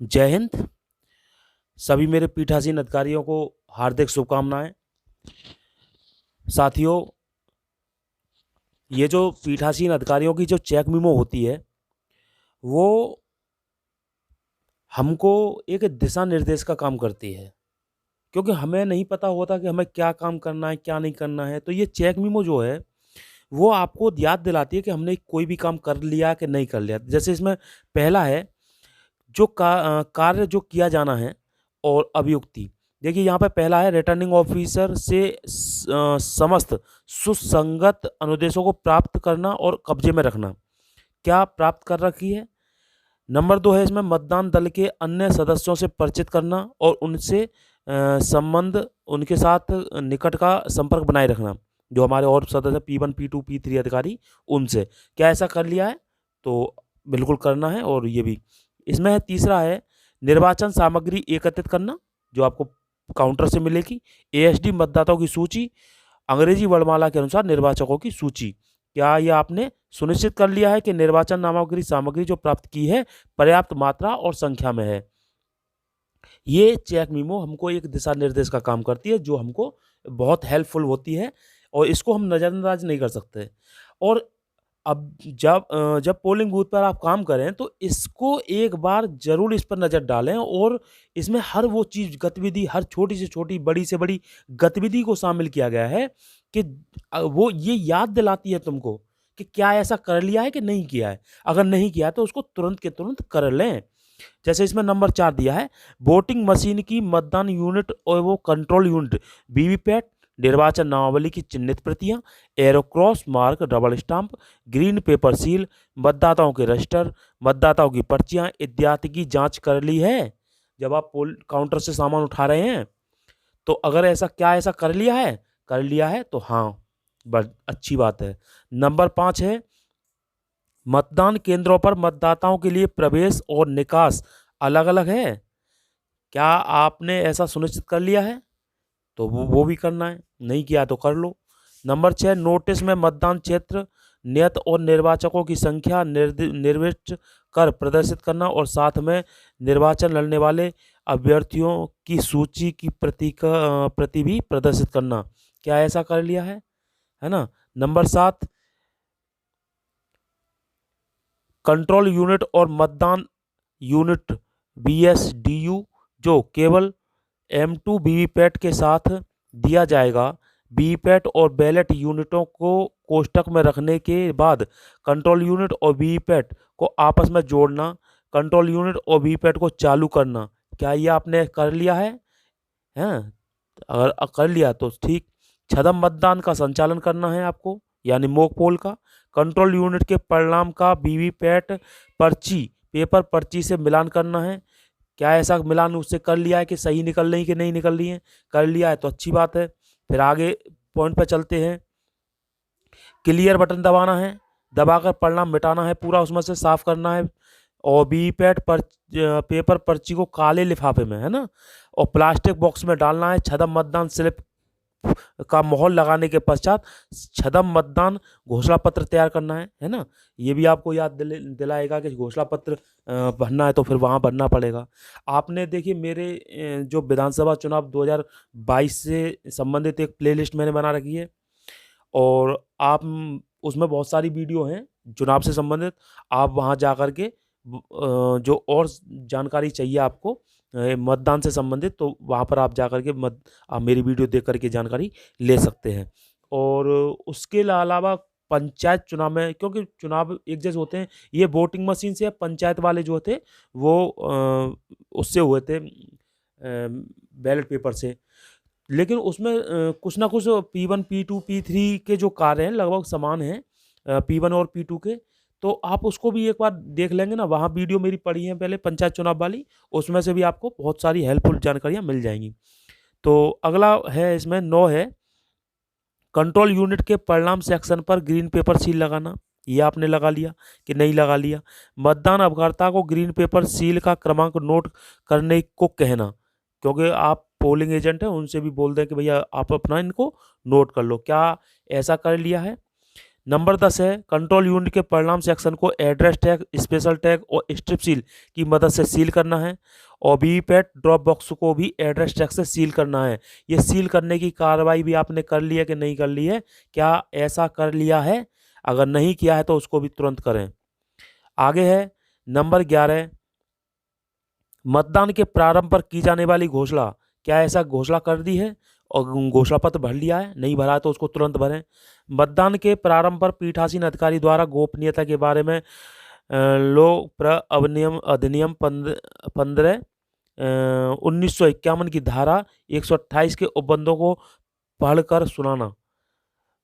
जय हिंद। सभी मेरे पीठासीन अधिकारियों को हार्दिक शुभकामनाएं। साथियों, ये जो पीठासीन अधिकारियों की जो चेक मेमो होती है, वो हमको एक दिशा निर्देश का काम करती है, क्योंकि हमें नहीं पता होता कि हमें क्या काम करना है, क्या नहीं करना है। तो ये चेक मेमो जो है, वो आपको याद दिलाती है कि हमने कोई भी काम कर लिया कि नहीं कर लिया। जैसे इसमें पहला है, जो कार्य जो किया जाना है और अभियुक्ति। देखिए यहाँ पे पहला है, रिटर्निंग ऑफिसर से समस्त सुसंगत अनुदेशों को प्राप्त करना और कब्जे में रखना। क्या प्राप्त कर रखी है। नंबर 2 है इसमें, मतदान दल के अन्य सदस्यों से परिचित करना और उनसे संबंध, उनके साथ निकट का संपर्क बनाए रखना। जो हमारे और सदस्य P1 P2 P3 अधिकारी, उनसे क्या ऐसा कर लिया है, तो बिल्कुल करना है। और ये भी इसमें है। तीसरा है, निर्वाचन सामग्री एकत्रित करना, जो आपको काउंटर से मिलेगी। ASD मतदाताओं की सूची, अंग्रेजी वर्णमाला के अनुसार निर्वाचकों की सूची। क्या ये आपने सुनिश्चित कर लिया है कि निर्वाचन नामावली सामग्री जो प्राप्त की है पर्याप्त मात्रा और संख्या में है। ये चेक मीमो हमको एक दिशा निर्देश का काम करती है, जो हमको बहुत हेल्पफुल होती है और इसको हम नज़रअंदाज नहीं कर सकते। और अब जब पोलिंग बूथ पर आप काम करें, तो इसको एक बार ज़रूर इस पर नज़र डालें। और इसमें हर वो चीज़, गतिविधि, हर छोटी से छोटी, बड़ी से बड़ी गतिविधि को शामिल किया गया है कि वो ये याद दिलाती है तुमको कि क्या ऐसा कर लिया है कि नहीं किया है। अगर नहीं किया है तो उसको तुरंत के तुरंत कर लें। जैसे इसमें नंबर 4 दिया है, वोटिंग मशीन की मतदान यूनिट और वो कंट्रोल यूनिट, वीवीपैट, निर्वाचन नामावली की चिन्हित प्रतियां, arrow cross mark, double stamp, green pepper seal, मतदाताओं के रजिस्टर, मतदाताओं की पर्चियां इत्यादि की जांच कर ली है। जब आप पोल काउंटर से सामान उठा रहे हैं, तो अगर ऐसा कर लिया है तो हाँ, बस अच्छी बात है। नंबर 5 है, मतदान केंद्रों पर मतदाताओं के लिए प्रवेश और निकास अलग अलग है। क्या आपने ऐसा सुनिश्चित कर लिया है, तो वो भी करना है। नहीं किया तो कर लो। नंबर 6, नोटिस में मतदान क्षेत्र, नियत और निर्वाचकों की संख्या निर्दिष्ट कर प्रदर्शित करना और साथ में निर्वाचन लड़ने वाले अभ्यर्थियों की सूची की प्रति भी प्रदर्शित करना। क्या ऐसा कर लिया है ना। नंबर 7, कंट्रोल यूनिट और मतदान यूनिट BSDU, जो केवल M2 वीवीपैट के साथ दिया जाएगा। वीवीपैट और बैलेट यूनिटों को कोष्टक में रखने के बाद कंट्रोल यूनिट और वीवीपैट को आपस में जोड़ना, कंट्रोल यूनिट और वीवीपैट को चालू करना। क्या ये आपने कर लिया है हैं। अगर कर लिया तो ठीक। छदम मतदान का संचालन करना है आपको, यानी मॉक पोल का। कंट्रोल यूनिट के परिणाम का वीवीपैट पर्ची, पेपर पर्ची से मिलान करना है। क्या ऐसा मिलान उससे कर लिया है कि सही निकल रही कि नहीं निकल रही है। कर लिया है तो अच्छी बात है। फिर आगे पॉइंट पर चलते हैं। क्लियर बटन दबाना है, दबाकर परिणाम मिटाना है, पूरा उसमें से साफ करना है। और वीवीपैट पर पेपर पर्ची को काले लिफाफे में, है ना, और प्लास्टिक बॉक्स में डालना है। छदम मतदान स्लिप का मोहर लगाने के पश्चात छदम मतदान घोषणा पत्र तैयार करना है ना। ये भी आपको याद दिलाएगा कि घोषणा पत्र भरना है तो फिर वहाँ भरना पड़ेगा। आपने देखिए मेरे जो विधानसभा चुनाव 2022 से संबंधित एक प्लेलिस्ट मैंने बना रखी है, और आप उसमें बहुत सारी वीडियो हैं चुनाव से संबंधित। आप वहाँ जा कर के जो और जानकारी चाहिए आपको मतदान से संबंधित, तो वहाँ पर आप जा कर के आप मेरी वीडियो देख कर के जानकारी ले सकते हैं। और उसके अलावा पंचायत चुनाव में, क्योंकि चुनाव एक जैसे होते हैं, ये वोटिंग मशीन से, पंचायत वाले जो थे वो उससे हुए थे, बैलेट पेपर से। लेकिन उसमें कुछ ना कुछ P1 P2 P3 के जो कार्य हैं लगभग समान हैं, P1 और P2 के। तो आप उसको भी एक बार देख लेंगे ना, वहाँ वीडियो मेरी पड़ी है पहले पंचायत चुनाव वाली, उसमें से भी आपको बहुत सारी हेल्पफुल जानकारियाँ मिल जाएंगी। तो अगला है, इसमें 9 है, कंट्रोल यूनिट के परिणाम सेक्शन पर ग्रीन पेपर सील लगाना। ये आपने लगा लिया कि नहीं लगा लिया। मतदान अभिकर्ता को ग्रीन पेपर सील का क्रमांक नोट करने को कहना, क्योंकि आप पोलिंग एजेंट हैं, उनसे भी बोल दें कि भैया आप अपना इनको नोट कर लो। क्या ऐसा कर लिया है। नंबर 10 है कंट्रोल यूनिट के परिणाम सेक्शन को एड्रेस टैग, स्पेशल टैग और स्ट्रिप सील की मदद से सील करना है। और वीवीपैट ड्रॉप बॉक्स को भी एड्रेस टैग से सील करना है। ये सील करने की कार्रवाई भी आपने कर ली है कि नहीं कर ली है? क्या ऐसा कर लिया है? अगर नहीं किया है तो उसको भी तुरंत करें। आगे है नंबर 11, मतदान के प्रारंभ पर की जाने वाली घोषणा। क्या ऐसा घोषणा कर दी है और घोषणा पत्र भर लिया है? नहीं भरा है तो उसको तुरंत भरें। मतदान के प्रारंभ पर पीठासीन अधिकारी द्वारा गोपनीयता के बारे में लोक अधिनियम अधिनियम 15 1951 की धारा 128 के उपबंधों को पढ़कर सुनाना।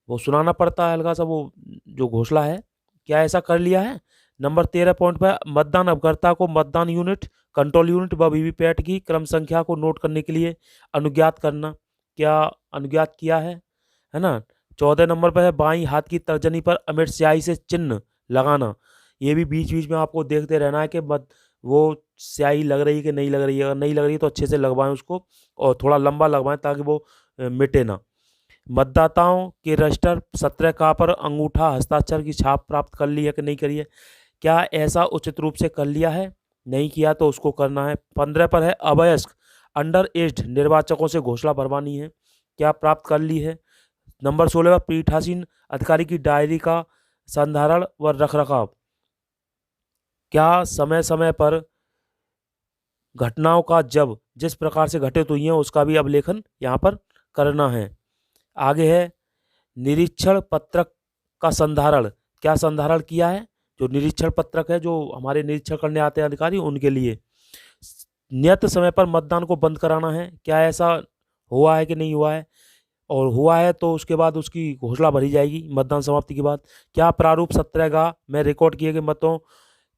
वो सुनाना पड़ता है हल्का सा, वो जो घोषणा है। क्या ऐसा कर लिया है? नंबर 13 पॉइंट पर मतदान अभिकर्ता को मतदान यूनिट, कंट्रोल यूनिट व वीवीपैट की क्रम संख्या को नोट करने के लिए अनुज्ञात करना। क्या अनुज्ञात किया है ना? 14 नंबर पर है बाईं हाथ की तर्जनी पर अमिट स्याही से चिन्ह लगाना। ये भी बीच बीच में आपको देखते रहना है कि वो स्याही लग रही है कि नहीं लग रही है। अगर नहीं लग रही है तो अच्छे से लगवाएं उसको, और थोड़ा लंबा लगवाएं ताकि वो मिटे ना। मतदाताओं के रजिस्टर 17 का पर अंगूठा हस्ताक्षर की छाप प्राप्त कर ली है कि नहीं करी है? क्या ऐसा उचित रूप से कर लिया है? नहीं किया तो उसको करना है। 15 पर है अवयस्क अंडर एज्ड निर्वाचकों से घोषणा भरवानी है। क्या प्राप्त कर ली है? नंबर 16 पर पीठासीन अधिकारी की डायरी का संधारण व रखरखाव। क्या समय समय पर घटनाओं का जब जिस प्रकार से घटित हुई हैं उसका भी अभिलेखन यहाँ पर करना है। आगे है निरीक्षण पत्रक का संधारण। क्या संधारण किया है? जो निरीक्षण पत्रक है, जो हमारे निरीक्षण करने आते हैं अधिकारी, उनके लिए। नियत समय पर मतदान को बंद कराना है। क्या ऐसा हुआ है कि नहीं हुआ है? और हुआ है तो उसके बाद उसकी घोषणा भरी जाएगी मतदान समाप्ति के बाद। क्या प्रारूप 17 में रिकॉर्ड किए गए मतों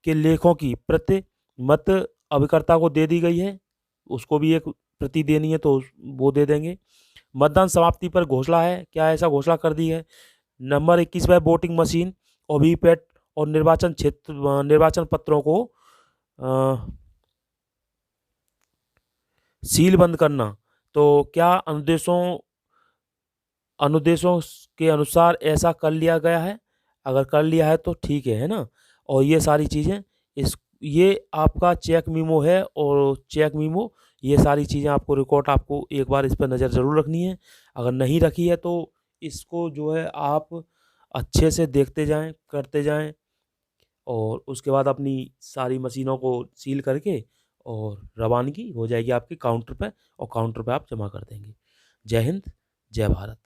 के लेखों की प्रति मत अभिकर्ता को दे दी गई है? उसको भी एक प्रति देनी है तो वो दे देंगे। मतदान समाप्ति पर घोषणा है। क्या ऐसा घोषणा कर दी है? नंबर 21 पर वोटिंग मशीन और वीवीपैट और निर्वाचन पत्रों को सील बंद करना। तो क्या अनुदेशों के अनुसार ऐसा कर लिया गया है? अगर कर लिया है तो ठीक है ना? और ये सारी चीज़ें ये आपका चेक मीमो है, और चेक मीमो ये सारी चीज़ें आपको रिकॉर्ड, आपको एक बार इस पर नज़र ज़रूर रखनी है। अगर नहीं रखी है तो इसको जो है आप अच्छे से देखते जाएं, करते जाएं, और उसके बाद अपनी सारी मशीनों को सील करके और रवानगी हो जाएगी आपके काउंटर पे, और काउंटर पे आप जमा कर देंगे। जय हिंद, जय भारत।